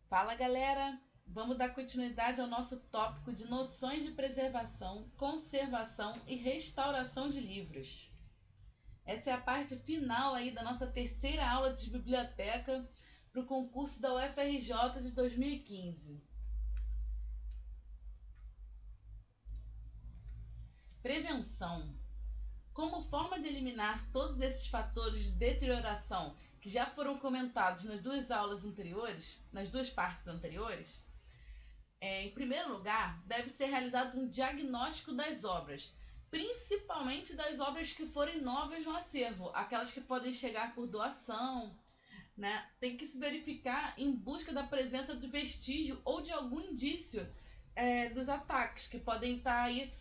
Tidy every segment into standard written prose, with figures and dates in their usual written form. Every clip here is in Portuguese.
Fala galera! Vamos dar continuidade ao nosso tópico de noções de preservação, conservação e restauração de livros. Essa é a parte final aí da nossa terceira aula de biblioteca para o concurso da UFRJ de 2015. Prevenção. Como forma de eliminar todos esses fatores de deterioração que já foram comentados nas duas aulas anteriores, nas duas partes anteriores, em primeiro lugar, deve ser realizado um diagnóstico das obras, principalmente das obras que forem novas no acervo, aquelas que podem chegar por doação, né? Tem que se verificar em busca da presença de vestígio ou de algum indício dos ataques que podem estar aí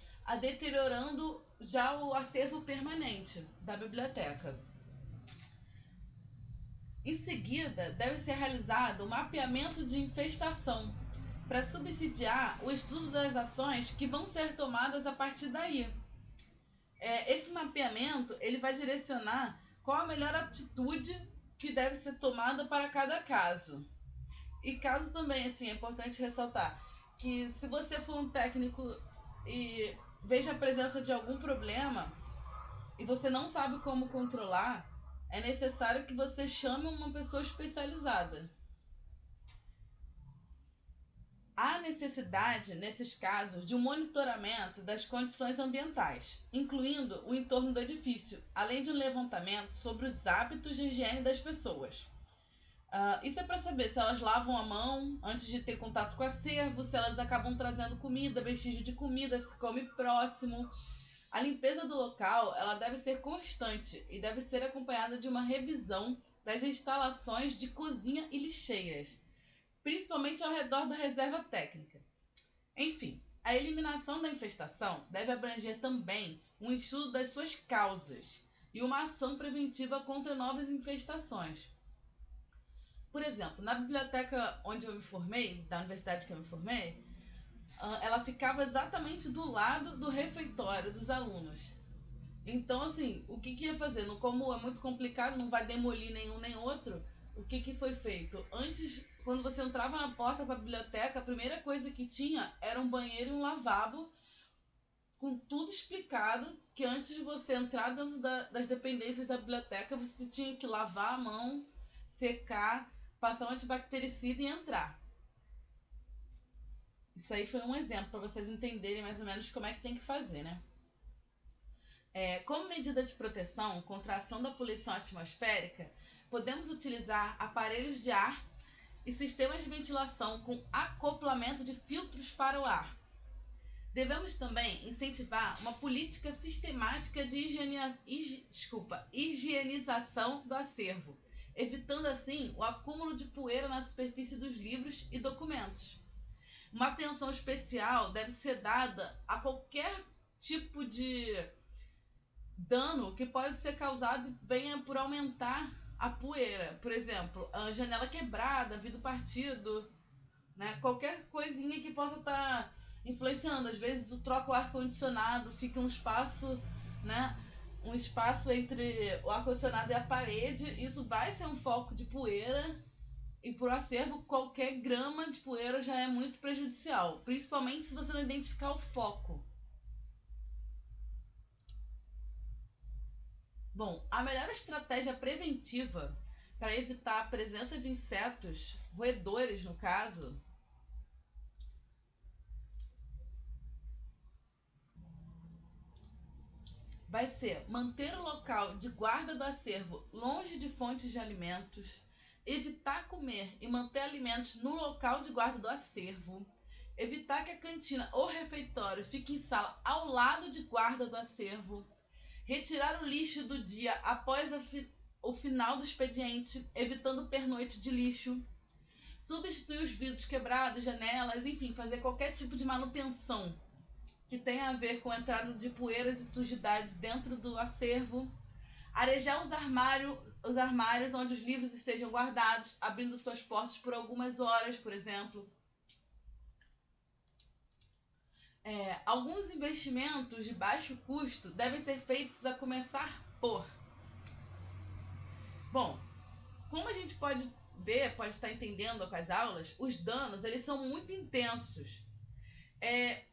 deteriorando já o acervo permanente da biblioteca. Em seguida, deve ser realizado o mapeamento de infestação para subsidiar o estudo das ações que vão ser tomadas a partir daí. Esse mapeamento ele vai direcionar qual a melhor atitude que deve ser tomada para cada caso. E caso também, assim, é importante ressaltar que se você for um técnico e veja a presença de algum problema e você não sabe como controlar, é necessário que você chame uma pessoa especializada. Há necessidade, nesses casos, de um monitoramento das condições ambientais, incluindo o entorno do edifício, além de um levantamento sobre os hábitos de higiene das pessoas. Isso é para saber se elas lavam a mão antes de ter contato com o acervo, se elas acabam trazendo comida, vestígio de comida, se come próximo. A limpeza do local ela deve ser constante e deve ser acompanhada de uma revisão das instalações de cozinha e lixeiras, principalmente ao redor da reserva técnica. Enfim, a eliminação da infestação deve abranger também um estudo das suas causas e uma ação preventiva contra novas infestações. Por exemplo, na biblioteca onde eu me formei, da universidade que eu me formei, ela ficava exatamente do lado do refeitório dos alunos. Então, assim, o que ia fazer? Como é muito complicado, não vai demolir nenhum nem outro, o que foi feito? Antes, quando você entrava na porta para a biblioteca, a primeira coisa que tinha era um banheiro e um lavabo, com tudo explicado, que antes de você entrar dentro das dependências da biblioteca, você tinha que lavar a mão, secar, passar um antibactericida e entrar. Isso aí foi um exemplo para vocês entenderem mais ou menos como é que tem que fazer, né? Como medida de proteção contra a ação da poluição atmosférica, podemos utilizar aparelhos de ar e sistemas de ventilação com acoplamento de filtros para o ar. Devemos também incentivar uma política sistemática de higienização do acervo, evitando assim o acúmulo de poeira na superfície dos livros e documentos. Uma atenção especial deve ser dada a qualquer tipo de dano que pode ser causado e venha por aumentar a poeira. Por exemplo, a janela quebrada, vidro partido, né? Qualquer coisinha que possa estar influenciando. Às vezes troca o ar-condicionado, fica um espaço, né? Um espaço entre o ar-condicionado e a parede. Isso vai ser um foco de poeira. E por acervo, qualquer grama de poeira já é muito prejudicial. Principalmente se você não identificar o foco. Bom, a melhor estratégia preventiva para evitar a presença de insetos, roedores no caso, vai ser manter o local de guarda do acervo longe de fontes de alimentos, evitar comer e manter alimentos no local de guarda do acervo, evitar que a cantina ou refeitório fique em sala ao lado de guarda do acervo, retirar o lixo do dia após o final do expediente, evitando pernoite de lixo, substituir os vidros quebrados, janelas, enfim, fazer qualquer tipo de manutenção que tenha a ver com a entrada de poeiras e sujidades dentro do acervo, arejar os armários onde os livros estejam guardados, abrindo suas portas por algumas horas, por exemplo. Alguns investimentos de baixo custo devem ser feitos a começar por... Bom, como a gente pode vê, pode estar entendendo com as aulas, os danos eles são muito intensos.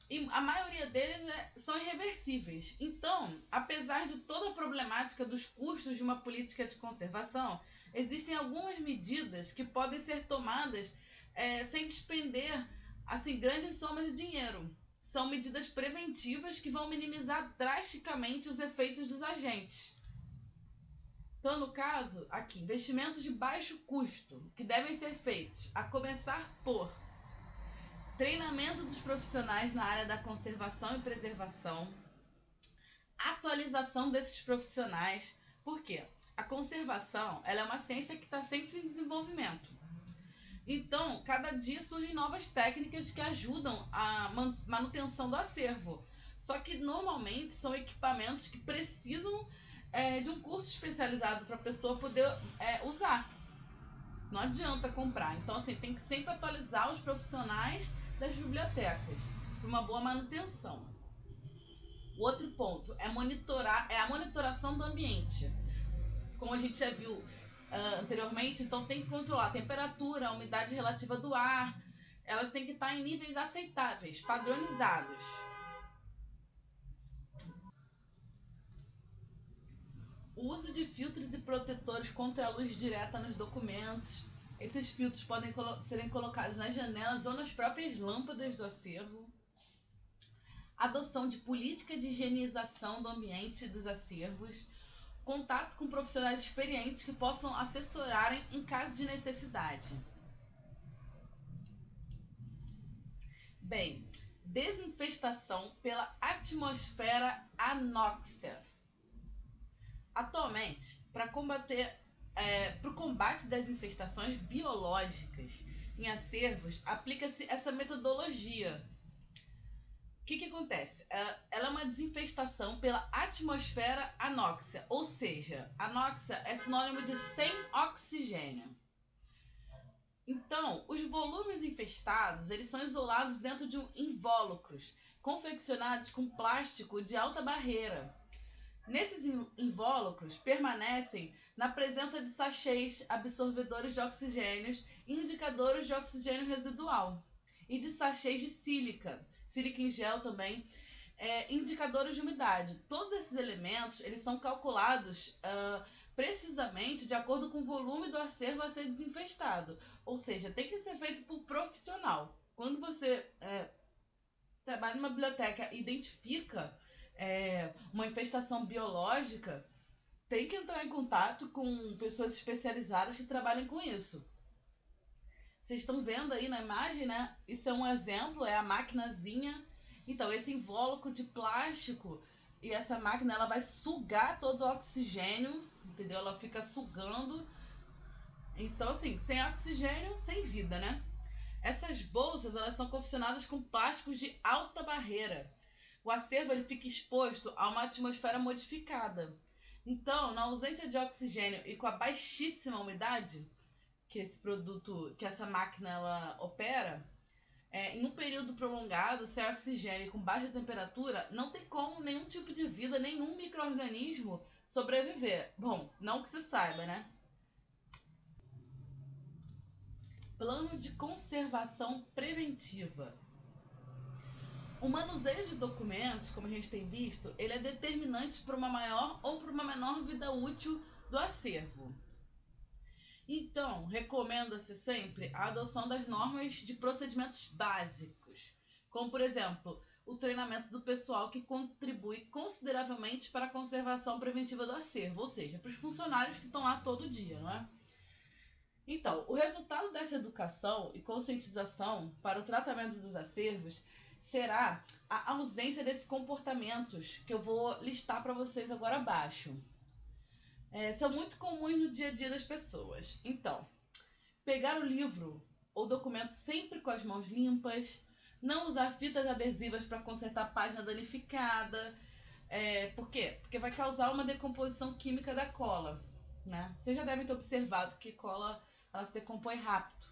E a maioria deles são irreversíveis. Então, apesar de toda a problemática dos custos de uma política de conservação, existem algumas medidas que podem ser tomadas sem despender assim, grandes somas de dinheiro. São medidas preventivas que vão minimizar drasticamente os efeitos dos agentes. Então, no caso, aqui, investimentos de baixo custo que devem ser feitos, a começar por treinamento dos profissionais na área da conservação e preservação, atualização desses profissionais. Por quê? A conservação ela é uma ciência que está sempre em desenvolvimento. Então, cada dia surgem novas técnicas que ajudam a manutenção do acervo. Só que normalmente são equipamentos que precisam de um curso especializado para a pessoa poder usar. Não adianta comprar. Então, assim, tem que sempre atualizar os profissionais das bibliotecas para uma boa manutenção. O outro ponto é a monitoração do ambiente. Como a gente já viu anteriormente, então tem que controlar a temperatura, a umidade relativa do ar. Elas têm que estar em níveis aceitáveis, padronizados. O uso de filtros e protetores contra a luz direta nos documentos. Esses filtros podem serem colocados nas janelas ou nas próprias lâmpadas do acervo. Adoção de política de higienização do ambiente dos acervos. Contato com profissionais experientes que possam assessorarem em caso de necessidade. Bem, desinfestação pela atmosfera anóxica. Atualmente, para o combate das infestações biológicas em acervos, aplica-se essa metodologia. O que acontece? Ela é uma desinfestação pela atmosfera anóxica, ou seja, anóxica é sinônimo de sem oxigênio. Então, os volumes infestados eles são isolados dentro de invólucros, confeccionados com plástico de alta barreira. Nesses invólucros permanecem na presença de sachês absorvedores de oxigênios e indicadores de oxigênio residual e de sachês de sílica em gel também, indicadores de umidade. Todos esses elementos eles são calculados precisamente de acordo com o volume do acervo a ser desinfestado, ou seja, tem que ser feito por profissional. Quando você trabalha numa biblioteca e identifica uma infestação biológica, tem que entrar em contato com pessoas especializadas que trabalhem com isso. Vocês estão vendo aí na imagem, né? Isso é um exemplo, é a maquinazinha. Então, esse invólucro de plástico e essa máquina, ela vai sugar todo o oxigênio, entendeu? Ela fica sugando. Então, assim, sem oxigênio, sem vida, né? Essas bolsas, elas são confeccionadas com plásticos de alta barreira. O acervo ele fica exposto a uma atmosfera modificada. Então, na ausência de oxigênio e com a baixíssima umidade que essa máquina ela opera, em um período prolongado, sem oxigênio e com baixa temperatura, não tem como nenhum tipo de vida, nenhum micro-organismo sobreviver. Bom, não que se saiba, né? Plano de conservação preventiva. O manuseio de documentos, como a gente tem visto, ele é determinante para uma maior ou para uma menor vida útil do acervo. Então, recomenda-se sempre a adoção das normas de procedimentos básicos, como, por exemplo, o treinamento do pessoal que contribui consideravelmente para a conservação preventiva do acervo, ou seja, para os funcionários que estão lá todo dia, não é? Então, o resultado dessa educação e conscientização para o tratamento dos acervos será a ausência desses comportamentos que eu vou listar para vocês agora abaixo. São muito comuns no dia a dia das pessoas. Então, pegar o livro ou documento sempre com as mãos limpas, não usar fitas adesivas para consertar a página danificada. Por quê? Porque vai causar uma decomposição química da cola, né? Vocês já devem ter observado que cola ela se decompõe rápido.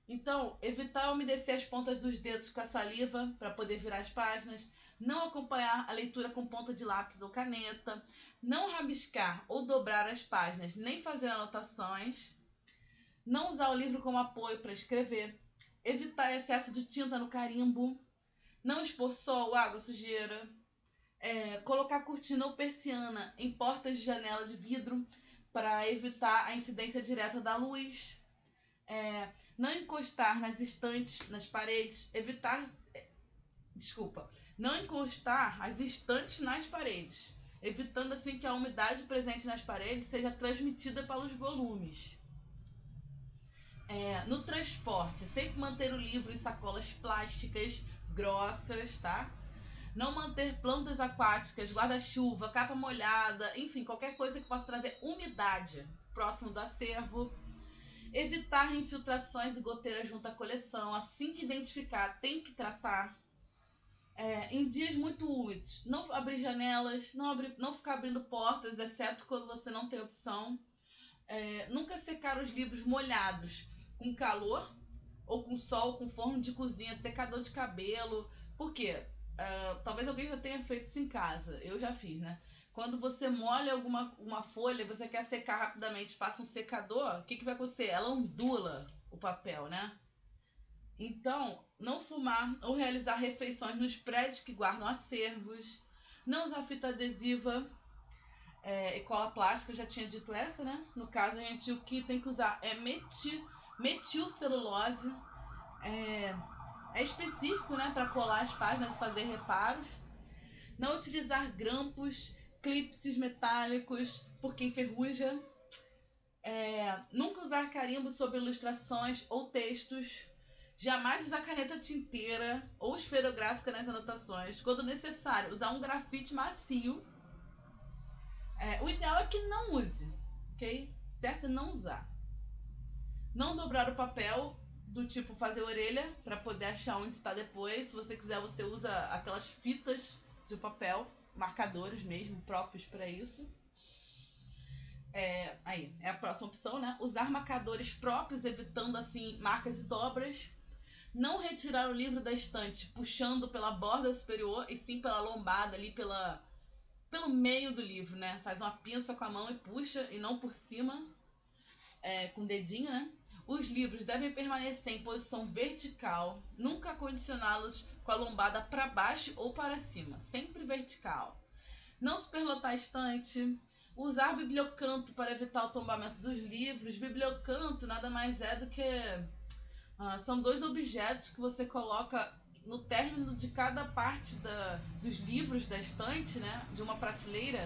Então, evitar umedecer as pontas dos dedos com a saliva para poder virar as páginas, não acompanhar a leitura com ponta de lápis ou caneta, não rabiscar ou dobrar as páginas, nem fazer anotações, Não usar o livro como apoio para escrever. Evitar excesso de tinta no carimbo. Não expor sol, água, sujeira. Colocar cortina ou persiana em portas de janela de vidro para evitar a incidência direta da luz. Não encostar nas estantes, nas paredes. Não encostar as estantes nas paredes, evitando assim que a umidade presente nas paredes seja transmitida pelos volumes. No transporte, sempre manter o livro em sacolas plásticas grossas, tá? Não manter plantas aquáticas, guarda-chuva, capa molhada, enfim, qualquer coisa que possa trazer umidade próximo do acervo. Evitar infiltrações e goteiras junto à coleção. Assim que identificar, tem que tratar. Em dias muito úmidos, não abrir janelas, não ficar abrindo portas, exceto quando você não tem opção. Nunca secar os livros molhados com calor ou com sol, com forno de cozinha, secador de cabelo. Por quê? Talvez alguém já tenha feito isso em casa. Eu já fiz, né? Quando você molha uma folha, você quer secar rapidamente, passa um secador, o que vai acontecer? Ela ondula o papel, né? Então, não fumar ou realizar refeições nos prédios que guardam acervos. Não usar fita adesiva e cola plástica, eu já tinha dito essa, né? No caso, o que tem que usar é metilcelulose. É específico, né, para colar as páginas e fazer reparos. Não utilizar grampos, clipes metálicos, porque enferruja. Nunca usar carimbo sobre ilustrações ou textos. Jamais usar caneta tinteira ou esferográfica nas anotações. Quando necessário, usar um grafite macio. O ideal é que não use, ok? Certo é não usar. Não dobrar o papel, do tipo fazer orelha, para poder achar onde está depois. Se você quiser, você usa aquelas fitas de papel, marcadores mesmo, próprios para isso. Aí, é a próxima opção, né? Usar marcadores próprios, evitando, assim, marcas e dobras. Não retirar o livro da estante puxando pela borda superior, e sim pela lombada ali, pelo meio do livro, né? Faz uma pinça com a mão e puxa, e não por cima, com o dedinho, né? Os livros devem permanecer em posição vertical, nunca condicioná-los com a lombada para baixo ou para cima, sempre vertical. Não superlotar a estante. Usar bibliocanto para evitar o tombamento dos livros. Bibliocanto nada mais é do que... são 2 objetos que você coloca no término de cada parte dos livros da estante, né? De uma prateleira,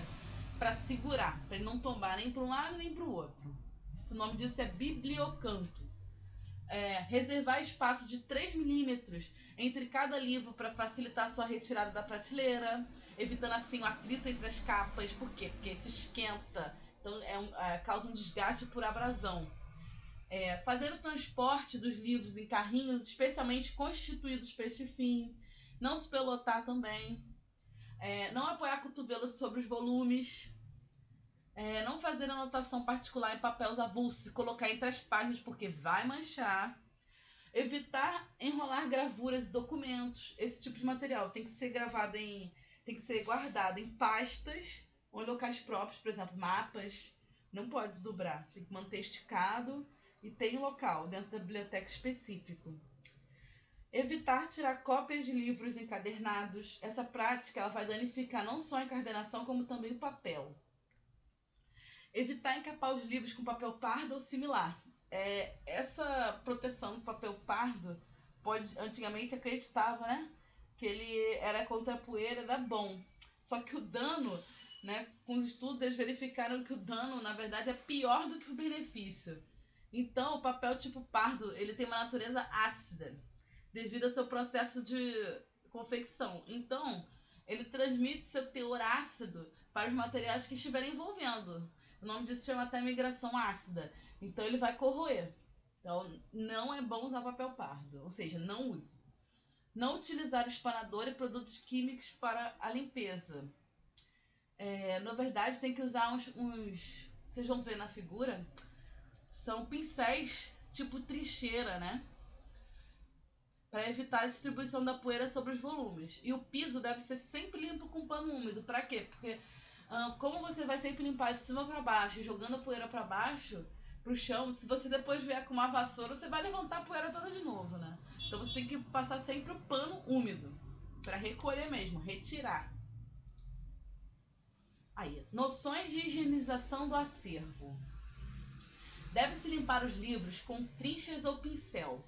para segurar, para ele não tombar nem para um lado nem para o outro. O nome disso é bibliocanto. Reservar espaço de 3 milímetros entre cada livro para facilitar a sua retirada da prateleira, evitando assim o atrito entre as capas. Por quê? Porque se esquenta, então causa um desgaste por abrasão. Fazer o transporte dos livros em carrinhos especialmente constituídos para este fim. Não se pelotar também. Não apoiar cotovelos sobre os volumes. Não fazer anotação particular em papéis avulsos e colocar entre as páginas porque vai manchar. Evitar enrolar gravuras e documentos. Esse tipo de material tem que ser guardado em pastas ou em locais próprios, por exemplo, mapas. Não pode desdobrar, tem que manter esticado e tem um local dentro da biblioteca específico. Evitar tirar cópias de livros encadernados. Essa prática ela vai danificar não só a encadernação, como também o papel. Evitar encapar os livros com papel pardo ou similar. Essa proteção do papel pardo, antigamente acreditava, né, que ele era contra a poeira, era bom. Só que o dano, né, com os estudos eles verificaram que o dano, na verdade, é pior do que o benefício. Então, o papel tipo pardo, ele tem uma natureza ácida, devido ao seu processo de confecção. Então, ele transmite seu teor ácido para os materiais que estiverem envolvendo. O nome disso chama até migração ácida. Então, ele vai corroer. Então, não é bom usar papel pardo. Ou seja, não use. Não utilizar o espanador e produtos químicos para a limpeza. Na verdade, tem que usar uns... Vocês vão ver na figura. São pincéis tipo trincheira, né? Para evitar a distribuição da poeira sobre os volumes. E o piso deve ser sempre limpo com pano úmido. Para quê? Porque como você vai sempre limpar de cima para baixo, jogando a poeira para baixo, pro chão. Se você depois vier com uma vassoura, você vai levantar a poeira toda de novo, né? Então você tem que passar sempre o pano úmido para recolher mesmo, retirar. Aí, noções de higienização do acervo. Deve-se limpar os livros com trinchas ou pincel,